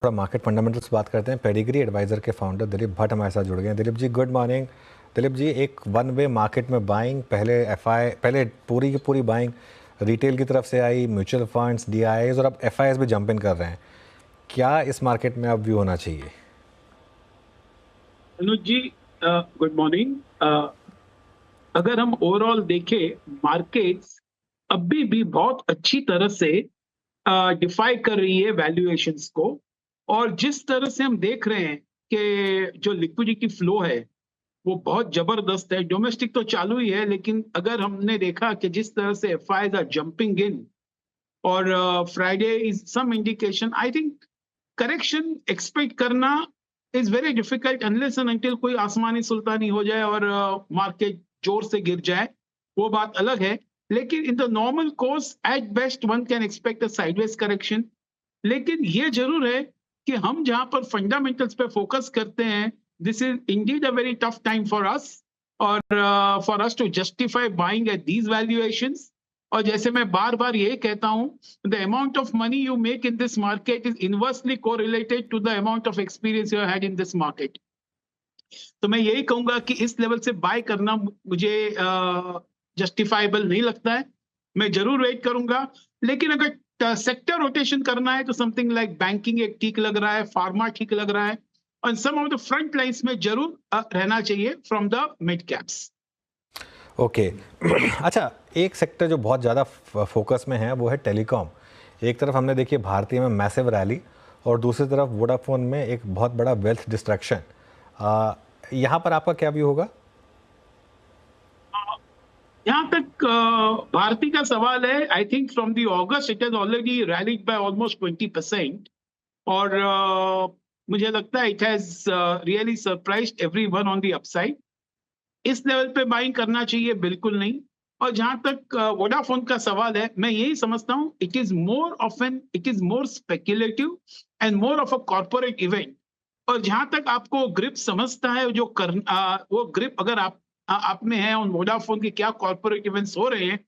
थोड़ा market fundamentals बात करते हैं। पेडिग्री एडवाइजर के फाउंडर दिलीप भट्ट हमारे साथ जुड़ गए हैं। Dilip ji, good morning. दिलीप जी, एक वन वे मार्केट में बाइंग, पहले पूरी की पूरी बाइंग रिटेल की तरफ से आई, म्यूचुअल फंड्स, डीआईआईज और अब एफआईआईज भी जंप इन कर रहे हैं। क्या इस मार्केट में अब व्यू होना चाहिए? अनुज जी, गुड मॉर्निंग। अगर हम ओवरऑल देखें, मार्केट्स अभी भी बहुत अच्छी तरह से डिफाई कर रही है वैल्यूएशंस को। और जिस तरह से हम देख रहे हैं कि जो लिक्विडिटी फ्लो है वो बहुत जबरदस्त है। डोमेस्टिक तो चालू ही है, लेकिन अगर हमने देखा कि जिस तरह से एफआईआईज आर जंपिंग इन, और Friday is some indication, I think correction expect करना is very difficult unless and until कोई आसमानी सुल्तानी हो जाए और मार्केट जोर से गिर जाए, वो बात अलग है। लेकिन in the normal course at best one can expect a sideways correction. लेकिन ये जरूर है कि हम जहां पर फंडामेंटल्स पे फोकस करते हैं, this is indeed a very tough time for us, और for us to justify buying at these valuations. और जैसे मैं बार बार ये कहता हूं, the amount of money you make in this market is inversely correlated to the amount of experience you had in this market. तो मैं यही कहूंगा कि इस लेवल से बाय करना मुझे जस्टिफाइबल नहीं लगता है। मैं जरूर वेट करूंगा, लेकिन अगर सेक्टर रोटेशन करना है तो समथिंग लाइक बैंकिंग एक ठीक लग रहा है, फार्मा ठीक लग रहा है, और सम ऑफ द फ्रंट लाइंस में जरूर रहना चाहिए from the mid caps. Okay. अच्छा, एक सेक्टर जो बहुत ज़्यादा फोकस में है वो है टेलीकॉम। एक तरफ हमने देखिए भारतीय में मैसिव रैली और दूसरी तरफ वोडाफोन में एक बहुत बड़ा वेल्थ डिस्ट्रैक्शन। यहाँ पर आपका क्या व्यू होगा? जहां तक भारती का सवाल है, I think from the August it has already rallied by almost 20%। और मुझे लगता है it has really surprised everyone on the upside. इस लेवल पे बाइंग करना चाहिए बिल्कुल नहीं। और जहां तक वोडाफोन का सवाल है, मैं यही समझता हूं it is more speculative and more of a corporate event. और जहां तक आपको ग्रिप समझता है, वो ग्रिप अगर आप में है उन वोडाफोन के क्या कॉर्पोरेट इवेंट्स हो रहे हैं,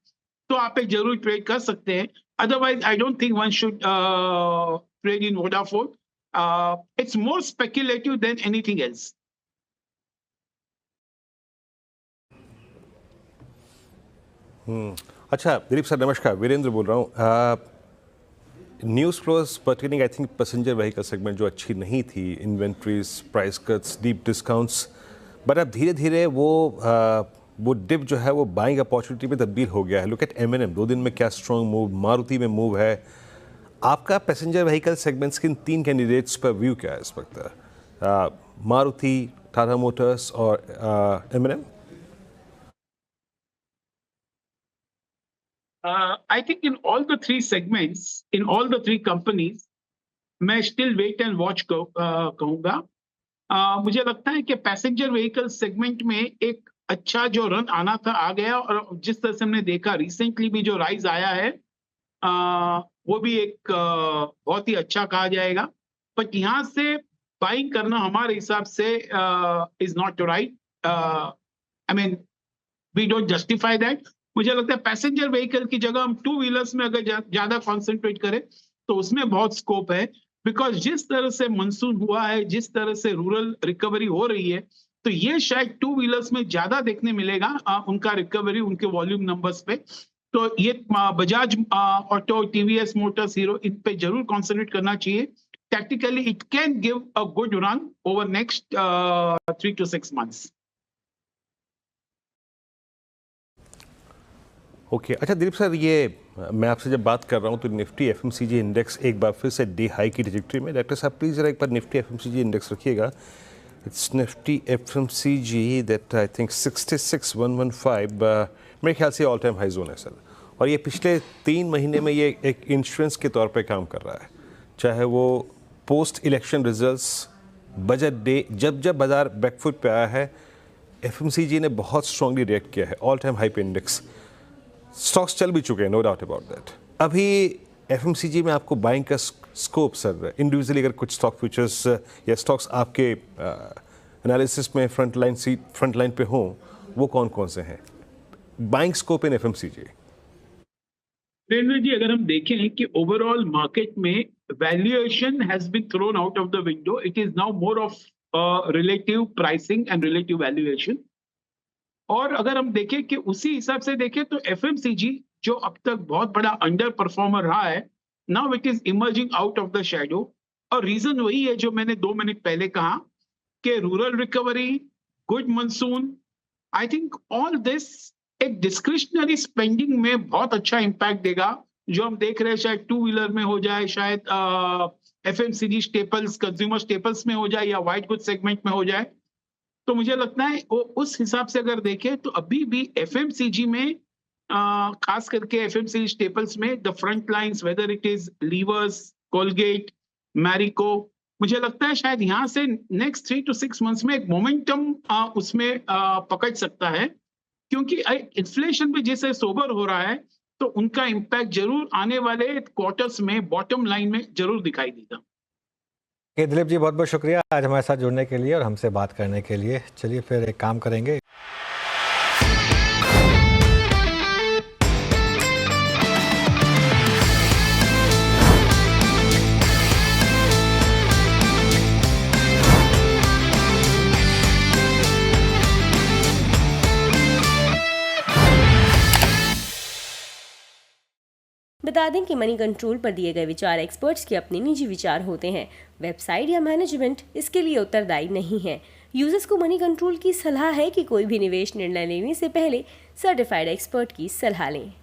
तो आप एक जरूर ट्रेड कर सकते हैं। Otherwise I don't think one should trade in Vodafone. It's more speculative than anything else. अच्छा दिलीप सर, नमस्कार। वीरेंद्र बोल रहा हूँ। News flows pertaining I think passenger vehicle segment जो अच्छी नहीं थी, inventories, price cuts, deep discounts, but अब धीरे धीरे वो डिप जो है वो बाइंग अपॉर्चुनिटी में तब्दील हो गया है। लुक एट M&M, 2 दिन में क्या स्ट्रॉन्ग मूव, मारुति में मूव है। आपका पैसेंजर व्हीकल सेगमेंट्स के इन 3 कैंडिडेट्स पर व्यू क्या है इस वक्त? मारुति, टाटा मोटर्स और M&M? I think in all the three segments, in all the three companies, मैं स्टिल वेट एंड वॉच कहूंगा। मुझे लगता है कि पैसेंजर व्हीकल सेगमेंट में एक अच्छा जो रन आना था आ गया, और जिस तरह से हमने देखा रिसेंटली भी जो राइज आया है, वो भी एक बहुत ही अच्छा कहा जाएगा। बट यहाँ से बाइंग करना हमारे हिसाब से is not right. I mean, we don't justify that. मुझे लगता है पैसेंजर व्हीकल की जगह हम टू व्हीलर्स में अगर ज्यादा कॉन्सेंट्रेट करें तो उसमें बहुत स्कोप है। बिकॉज जिस तरह से मानसून हुआ है, जिस तरह से रूरल रिकवरी हो रही है, तो ये शायद टू व्हीलर्स में ज्यादा देखने मिलेगा उनका रिकवरी, उनके वॉल्यूम नंबर्स पे। तो ये बजाज ऑटो, टीवीएस मोटर्स, हीरो, इन पे जरूर कॉन्सेंट्रेट करना चाहिए। Tactically it can give a good run over next 3 to 6 months। Okay. अच्छा दिलीप सर, ये मैं आपसे जब बात कर रहा हूँ तो निफ्टी एफएमसीजी इंडेक्स एक बार फिर से डे हाई की ट्रैजेक्टरी में। डॉक्टर साहब प्लीज़ ज़रा एक बार निफ्टी एफएमसीजी इंडेक्स रखिएगा। It's Nifty FMCG that I think 66,115 मेरे ख्याल से ऑल टाइम हाई जोन है सर। और ये पिछले 3 महीने में ये एक इंश्योरेंस के तौर पे काम कर रहा है, चाहे वो post election results, budget day, जब जब बाजार बैकफुट पे आया है एफएमसीजी ने बहुत स्ट्रांगली रिएक्ट किया है। ऑल टाइम हाई पे इंडेक्स, स्टॉक्स चल भी चुके हैं, नो डाउट अबाउट दैट। अभी एफएमसीजी में आपको बाइंग का स्कोप सर, इंडिविजुअली अगर कुछ स्टॉक फ्यूचर्स या स्टॉक्स आपके एनालिसिस में फ्रंट लाइन पे हों, वो कौन कौन से हैं buying scope in FMCG? Virendra ji, अगर हम देखें कि ओवरऑल मार्केट में valuation has been thrown out of the window. It is now more of relative pricing and relative valuation. और अगर हम देखें कि उसी हिसाब से देखें तो FMCG जो अब तक बहुत बड़ा अंडर परफॉर्मर रहा है, now it is emerging out of the shadow. और रीजन वही है जो मैंने 2 मिनट पहले कहा कि rural recovery, good monsoon, I think all this एक डिस्क्रिशनरी स्पेंडिंग में बहुत अच्छा इंपैक्ट देगा. जो हम देख रहे हैं शायद 2 व्हीलर में हो जाए, शायद FMCG स्टेपल्स, कंज्यूमर स्टेपल्स में हो जाए या व्हाइट गुड सेगमेंट में हो जाए. तो मुझे लगता है उस हिसाब से अगर देखें तो अभी भी FMCG में खास करके FMCG स्टेपल्स में the front lines, whether it is levers, Colgate, Marico, मुझे लगता है शायद यहाँ से नेक्स्ट 3 to 6 मंथ्स में एक मोमेंटम उसमें पकड़ सकता है, क्योंकि इन्फ्लेशन भी जैसे सोबर हो रहा है तो उनका इम्पैक्ट जरूर आने वाले क्वार्टर्स में बॉटम लाइन में जरूर दिखाई देगा. दिलीप जी, बहुत बहुत शुक्रिया आज हमारे साथ जुड़ने के लिए और हमसे बात करने के लिए. चलिए फिर एक काम करेंगे. बता दें कि मनी कंट्रोल पर दिए गए विचार एक्सपर्ट्स के अपने निजी विचार होते हैं. वेबसाइट या मैनेजमेंट इसके लिए उत्तरदायी नहीं है. यूजर्स को मनी कंट्रोल की सलाह है कि कोई भी निवेश निर्णय लेने से पहले सर्टिफाइड एक्सपर्ट की सलाह लें.